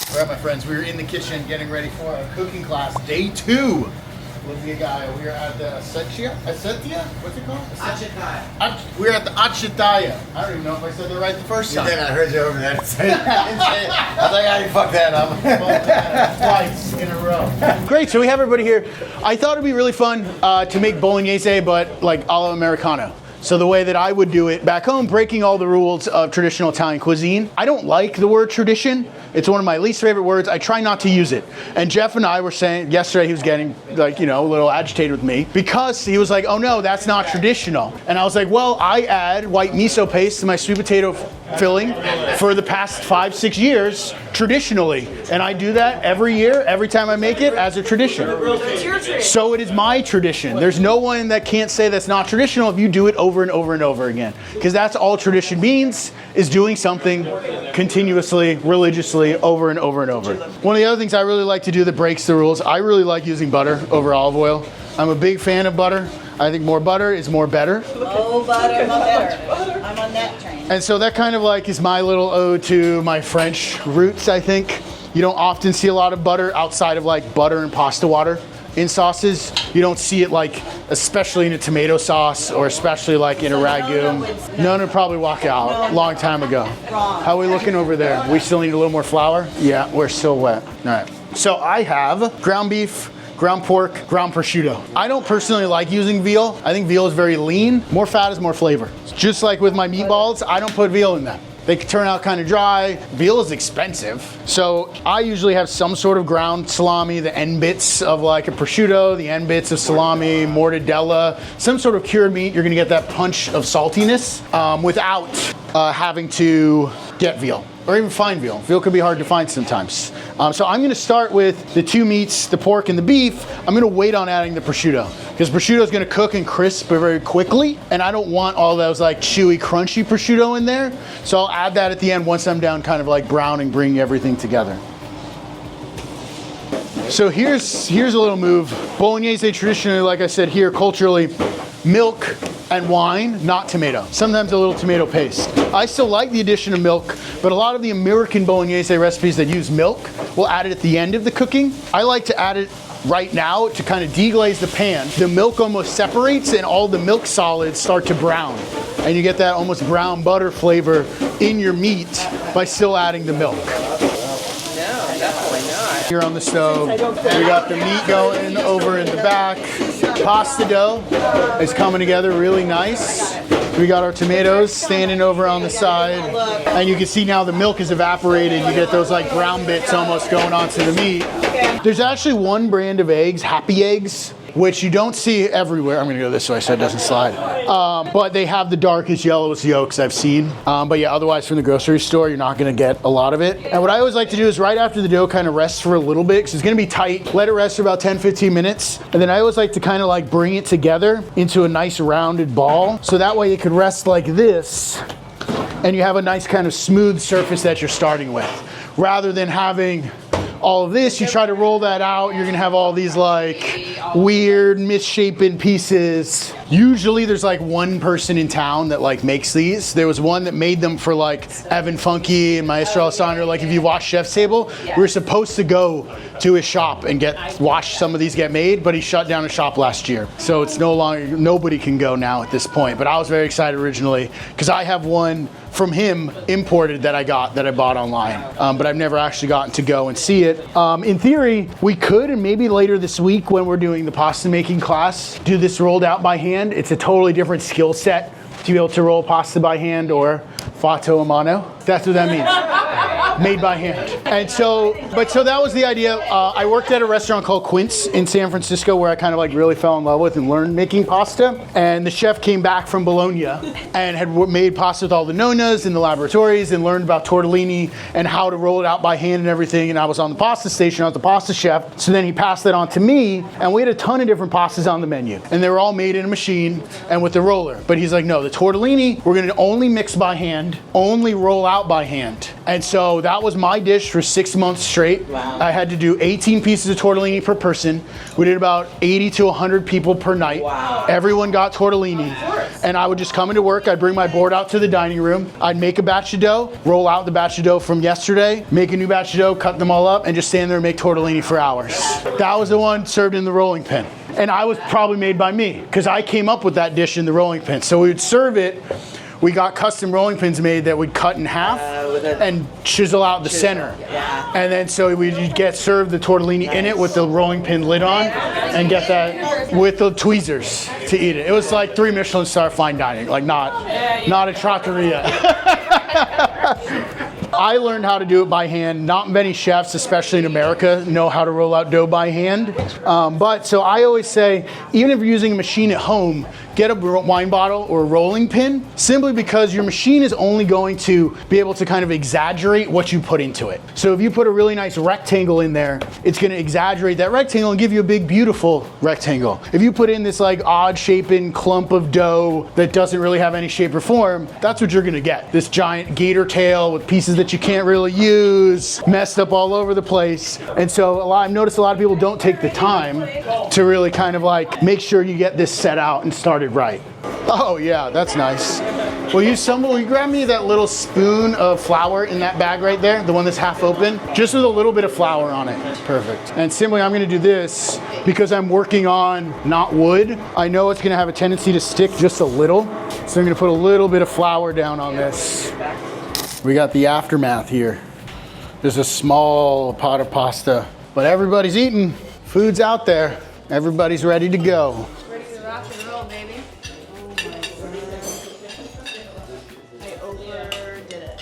All right, my friends, we are in the kitchen getting ready for our cooking class, day 2. Olivia Guy, we are at the Acetia? What's it called? Achataya. We're at the Achataya. I don't even know if I said that right the first time. You did, I heard you over there. I was like, I didn't fuck that up. Twice in a row. Great, so we have everybody here. I thought it'd be really fun to make bolognese, but like a la Americano. So the way that I would do it back home, breaking all the rules of traditional Italian cuisine. I don't like the word tradition. It's one of my least favorite words. I try not to use it. And Jeff and I were saying, yesterday he was getting like, a little agitated with me because he was like, oh no, that's not traditional. And I was like, well, I add white miso paste to my sweet potato filling for the past 5-6 years traditionally. And I do that every year, every time I make it as a tradition. So it is my tradition. There's no one that can't say that's not traditional if you do it over and over and over again. Because that's all tradition means, is doing something continuously, religiously, over and over and over. One of the other things I really like to do that breaks the rules, I really like using butter over olive oil. I'm a big fan of butter. I think more butter is more better. Oh, butter, more better. I'm on that train. And so that kind of like is my little ode to my French roots, I think. You don't often see a lot of butter outside of like butter and pasta water in sauces. You don't see it like, especially in a tomato sauce or especially like in a ragu. None would probably walk out a long time ago. How are we looking over there? We still need a little more flour? Yeah, we're still wet. All right. So I have ground beef, ground pork, ground prosciutto. I don't personally like using veal. I think veal is very lean. More fat is more flavor. Just like with my meatballs, I don't put veal in them. They can turn out kind of dry. Veal is expensive. So I usually have some sort of ground salami, the end bits of like a prosciutto, the end bits of salami, mortadella, some sort of cured meat. You're gonna get that punch of saltiness without having to get veal. Or even find veal. Veal can be hard to find sometimes. So I'm gonna start with the 2 meats, the pork and the beef. I'm gonna wait on adding the prosciutto because prosciutto is gonna cook and crisp very quickly, and I don't want all those like chewy, crunchy prosciutto in there. So I'll add that at the end once I'm down kind of like browning, bringing everything together. So here's a little move. Bolognese traditionally, like I said here, culturally, milk and wine, not tomato. Sometimes a little tomato paste. I still like the addition of milk, but a lot of the American bolognese recipes that use milk will add it at the end of the cooking. I like to add it right now to kind of deglaze the pan. The milk almost separates and all the milk solids start to brown. And you get that almost brown butter flavor in your meat by still adding the milk. Here on the stove, we got the meat going over in the back. Pasta dough is coming together really nice. We got our tomatoes standing over on the side. And you can see now the milk is evaporated. You get those like brown bits almost going onto the meat. There's actually one brand of eggs, Happy Eggs, which you don't see everywhere. I'm gonna go this way so it doesn't slide. But they have the darkest, yellowest yolks I've seen. But yeah, otherwise from the grocery store, you're not gonna get a lot of it. And what I always like to do is right after the dough kind of rests for a little bit, because it's gonna be tight, let it rest for about 10-15 minutes. And then I always like to kind of like bring it together into a nice rounded ball. So that way it could rest like this, and you have a nice kind of smooth surface that you're starting with. Rather than having all of this, you try to roll that out, you're gonna have all these like weird misshapen pieces. Usually there's like one person in town that like makes these. There was one that made them for like Evan Funky and Maestro Alessandro. Like if you watch Chef's Table, we were supposed to go to his shop and watch some of these get made, but he shut down his shop last year. So it's no longer, nobody can go now at this point. But I was very excited originally because I have one from him imported that I bought online, but I've never actually gotten to go and see it. In theory, we could, and maybe later this week when we're doing the pasta making class, do this rolled out by hand. It's a totally different skill set to be able to roll pasta by hand or fatto a mano. That's what that means. Made by hand. And so that was the idea. I worked at a restaurant called Quince in San Francisco where I kind of like really fell in love with and learned making pasta. And the chef came back from Bologna and had made pasta with all the nonnas in the laboratories and learned about tortellini and how to roll it out by hand and everything. And I was on the pasta station, I was the pasta chef. So then he passed that on to me, and we had a ton of different pastas on the menu. And they were all made in a machine and with the roller. But he's like, no, the tortellini, we're gonna only mix by hand, only roll out by hand. And so that was my dish for 6 months straight. Wow. I had to do 18 pieces of tortellini per person. We did about 80 to 100 people per night. Wow. Everyone got tortellini. And I would just come into work, I'd bring my board out to the dining room, I'd make a batch of dough, roll out the batch of dough from yesterday, make a new batch of dough, cut them all up, and just stand there and make tortellini for hours. That was the one served in the rolling pin. And I was probably made by me, because I came up with that dish in the rolling pin. So we would serve it. We got custom rolling pins made that would cut in half and chisel out the center. Yeah. And then so we'd get served the tortellini in it with the rolling pin lid on and get that with the tweezers to eat it. It was like 3 Michelin star fine dining, like not a trattoria. I learned how to do it by hand. Not many chefs, especially in America, know how to roll out dough by hand. But so I always say, even if you're using a machine at home, get a wine bottle or a rolling pin, simply because your machine is only going to be able to kind of exaggerate what you put into it. So if you put a really nice rectangle in there, it's going to exaggerate that rectangle and give you a big, beautiful rectangle. If you put in this like odd shaping clump of dough that doesn't really have any shape or form, that's what you're going to get. This giant gator tail with pieces that you can't really use, messed up all over the place. And so I've noticed a lot of people don't take the time to really kind of like make sure you get this set out and started right. Oh yeah, that's nice. Will you grab me that little spoon of flour in that bag right there, the one that's half open, just with a little bit of flour on it. Perfect. And simply I'm gonna do this because I'm working on not wood. I know it's gonna have a tendency to stick just a little, so I'm gonna put a little bit of flour down on this. We got the aftermath here. There's a small pot of pasta, but everybody's eating. Food's out there. Everybody's ready to go. Ready to rock and roll, baby. I overdid it.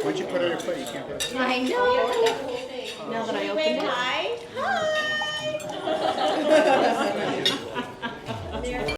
Once you put it on your plate, you can't put it. I know. Now that I opened it. Hi. Hi.